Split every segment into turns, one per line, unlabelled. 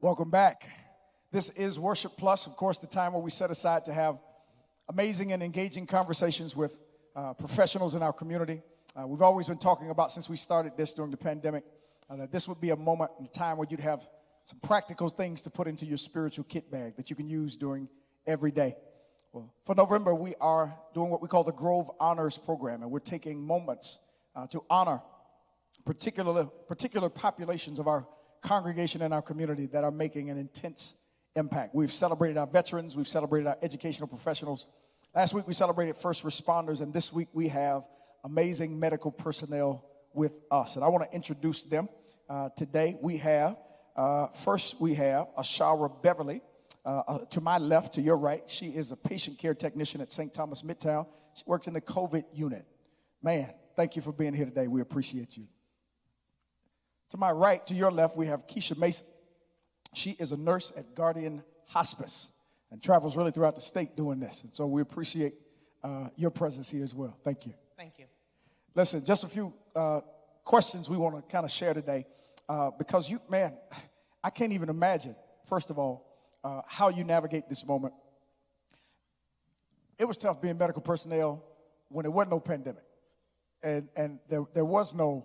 Welcome back. This is Worship Plus, of course, the time where we set aside to have amazing and engaging conversations with professionals in our community. We've always been talking about, since we started this during the pandemic, that this would be a moment and a time where you'd have some practical things to put into your spiritual kit bag that you can use during every day. Well, for November, we are doing what we call the Grove Honors Program, and we're taking moments to honor particular populations of our congregation and our community that are making an intense impact. We've celebrated our veterans. We've celebrated our educational professionals. Last week, we celebrated first responders, and this week we have amazing medical personnel with us. And I want to introduce them. Today, we have Ashara Beverly. To my left, to your right, she is a patient care technician at St. Thomas Midtown. She works in the COVID unit. Man, thank you for being here today. We appreciate you. To my right, to your left, we have Keisha Mason. She is a nurse at Guardian Hospice and travels really throughout the state doing this. And so we appreciate your presence here as well. Thank you.
Thank you.
Listen, just a few questions we want to kind of share today because I can't even imagine, first of all, how you navigate this moment. It was tough being medical personnel when there wasn't no pandemic and there was no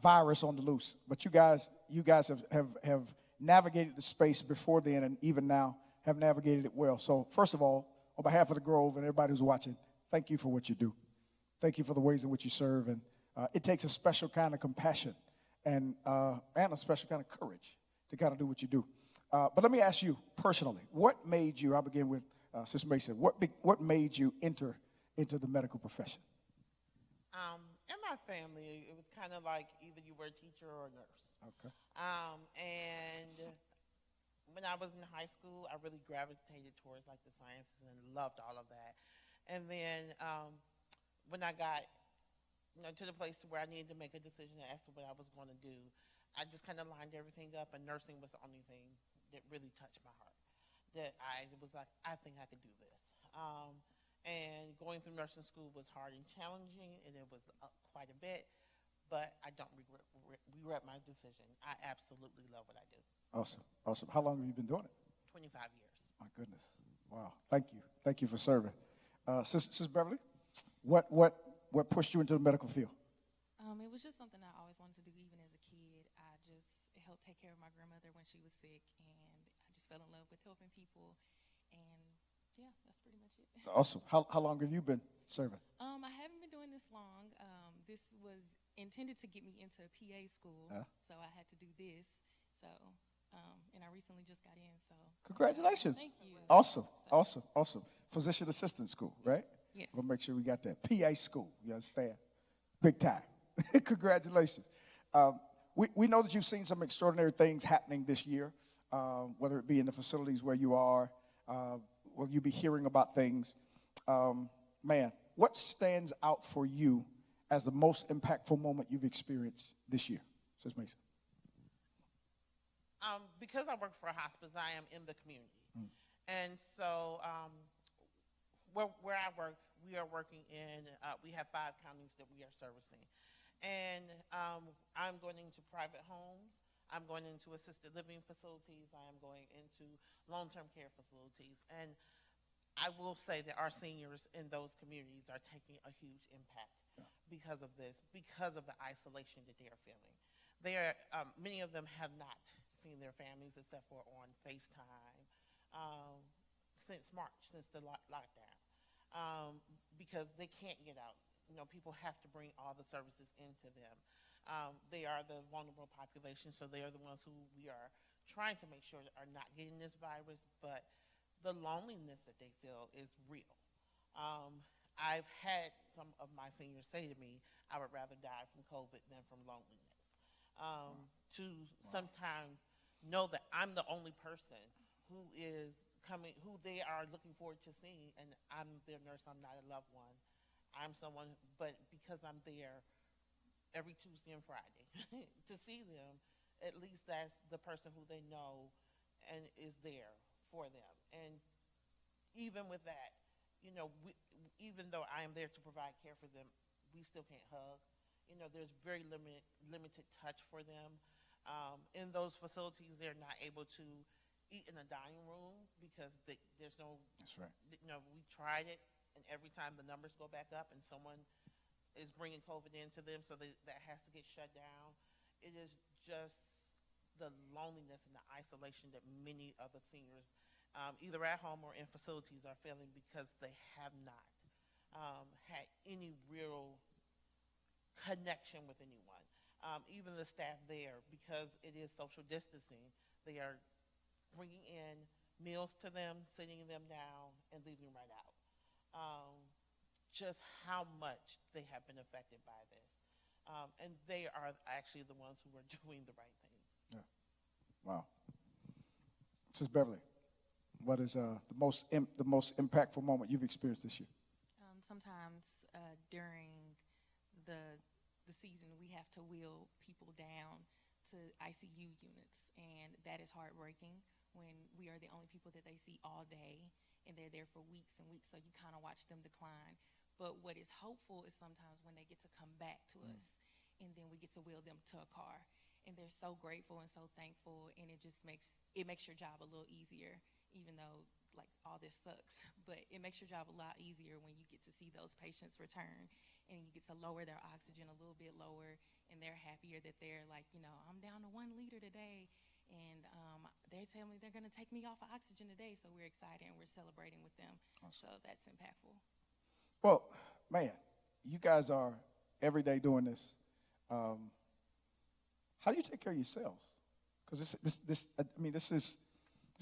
virus on the loose. But you guys have navigated the space before then and even now have navigated it well. So first of all, on behalf of the Grove and everybody who's watching, thank you for what you do. Thank you for the ways in which you serve. And it takes a special kind of compassion and a special kind of courage to kind of do what you do. But let me ask you personally, what made you, I'll begin with Sister Mason, what made you enter into the medical profession?
In my family, it was kind of like either you were a teacher or a nurse.
Okay.
And when I was in high school, I really gravitated towards like the sciences and loved all of that. And then when I got to the place to where I needed to make a decision as to what I was going to do, I just kind of lined everything up, and nursing was the only thing that really touched my heart. That I was like, I think I could do this. And going through nursing school was hard and challenging, and it was quite a bit, but I don't regret my decision. I absolutely love what I do.
Awesome. How long have you been doing it?
25 years.
My goodness. Wow. Thank you for serving. Sister Beverly, what pushed you into the medical field?
It was just something I always wanted to do, even as a kid. It helped take care of my grandmother when she was sick, and I just fell in love with helping people, and yeah, that's pretty much it.
Awesome. How long have you been serving?
I haven't been doing this long. This was intended to get me into PA school, so I had to do this. So, and I recently just got in. So,
congratulations!
Thank you.
Awesome. Physician assistant school, right?
Yes.
We'll make sure we got that. PA school. You understand? Big time. Congratulations. We know that you've seen some extraordinary things happening this year, whether it be in the facilities where you are. Will you be hearing about things? What stands out for you as the most impactful moment you've experienced this year? Sis Mason.
Because I work for a hospice, I am in the community. And so where I work, we are working in, we have 5 counties that we are servicing. And I'm going into private homes. I'm going into assisted living facilities. I am going into long-term care facilities. And I will say that our seniors in those communities are taking a huge impact because of this, because of the isolation that they are feeling. Many of them have not seen their families except for on FaceTime since March, since the lockdown, because they can't get out. People have to bring all the services into them. They are the vulnerable population, so they are the ones who we are trying to make sure are not getting this virus, but the loneliness that they feel is real. I've had some of my seniors say to me, I would rather die from COVID than from loneliness. To sometimes know that I'm the only person who is coming, who they are looking forward to seeing, and I'm their nurse, I'm not a loved one. I'm someone, but because I'm there every Tuesday and Friday to see them, at least that's the person who they know and is there for them. And even with that, even though I am there to provide care for them, we still can't hug. There's very limited touch for them. In those facilities, they're not able to eat in the dining room because there's no.
That's right.
We tried it, and every time the numbers go back up, and someone is bringing COVID into them, so that has to get shut down. It is just the loneliness and the isolation that many of the seniors, either at home or in facilities, are feeling because they have not had any real connection with anyone. Even the staff there, because it is social distancing, they are bringing in meals to them, sitting them down, and leaving right out. Just how much they have been affected by this. And they are actually the ones who are doing the right things.
Yeah. Wow. Mrs. Beverly, what is the most impactful moment you've experienced this year?
Sometimes during the season, we have to wheel people down to ICU units, and that is heartbreaking when we are the only people that they see all day, and they're there for weeks and weeks, so you kind of watch them decline. But what is hopeful is sometimes when they get to come back to us, and then we get to wheel them to a car, and they're so grateful and so thankful, and it makes your job a little easier, even though like all this sucks. But it makes your job a lot easier when you get to see those patients return, and you get to lower their oxygen a little bit lower, and they're happier that they're like, I'm down to 1 liter today, and they're telling me they're going to take me off of oxygen today, so we're excited and we're celebrating with them. Awesome. So that's impactful.
Well, man, you guys are every day doing this. How do you take care of yourselves? Because this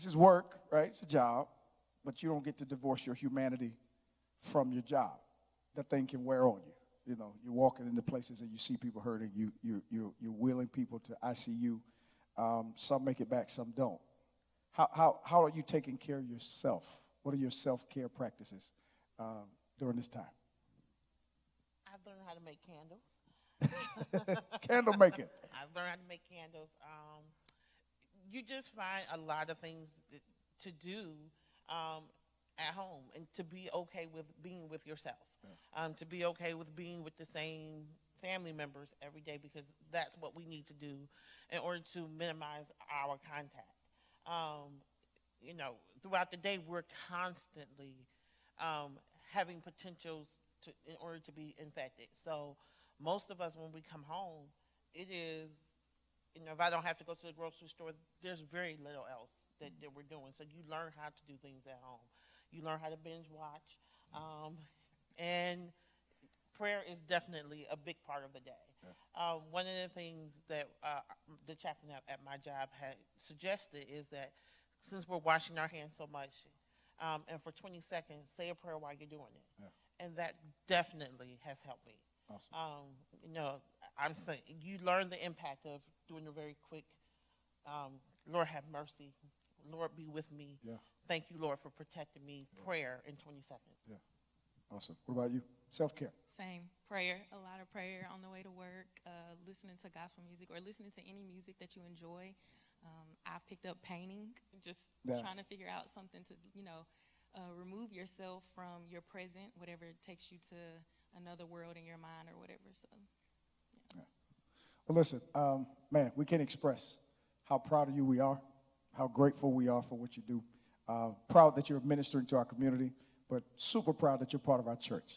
is work, right? It's a job, but you don't get to divorce your humanity from your job. That thing can wear on you. You're walking into places and you see people hurting. You're wheeling people to ICU. Some make it back, some don't. How are you taking care of yourself? What are your self-care practices during this time?
I've learned how to make candles.
Candle making.
I've learned how to make candles. You just find a lot of things to do at home, and to be okay with being with yourself. Yeah. To be okay with being with the same family members every day, because that's what we need to do in order to minimize our contact. Throughout the day, we're constantly having potentials in order to be infected. So most of us, when we come home, it is, if I don't have to go to the grocery store, there's very little else that we're doing. So you learn how to do things at home. You learn how to binge watch. And prayer is definitely a big part of the day. Yeah. One of the things that the chaplain at my job had suggested is that since we're washing our hands so much, and for 20 seconds, say a prayer while you're doing it. Yeah. And that definitely has helped me. Awesome. I'm saying you learn the impact of doing a very quick, Lord have mercy, Lord be with me. Yeah. Thank you, Lord, for protecting me. Yeah. Prayer in 20 seconds.
Yeah. Awesome. What about you? Self-care.
Same. Prayer. A lot of prayer on the way to work, listening to gospel music or listening to any music that you enjoy. I've picked up painting, just trying to figure out something to, remove yourself from your present, whatever it takes you to another world in your mind or whatever. So, yeah.
Well, listen, man, we can't express how proud of you we are, how grateful we are for what you do. Proud that you're ministering to our community, but super proud that you're part of our church.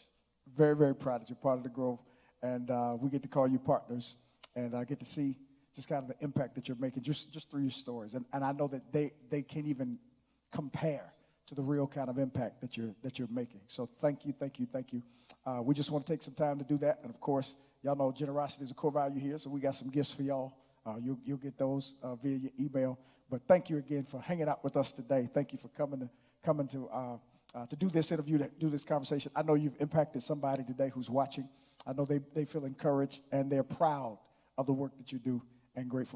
Very, very proud that you're part of the Grove, and we get to call you partners, and I get to see just kind of the impact that you're making just through your stories. And I know that they can't even compare to the real kind of impact that you're making. So thank you. We just want to take some time to do that. And, of course, y'all know generosity is a core value here, so we got some gifts for y'all. You'll get those via your email. But thank you again for hanging out with us today. Thank you for coming to do this interview, to do this conversation. I know you've impacted somebody today who's watching. I know they feel encouraged, and they're proud of the work that you do and grateful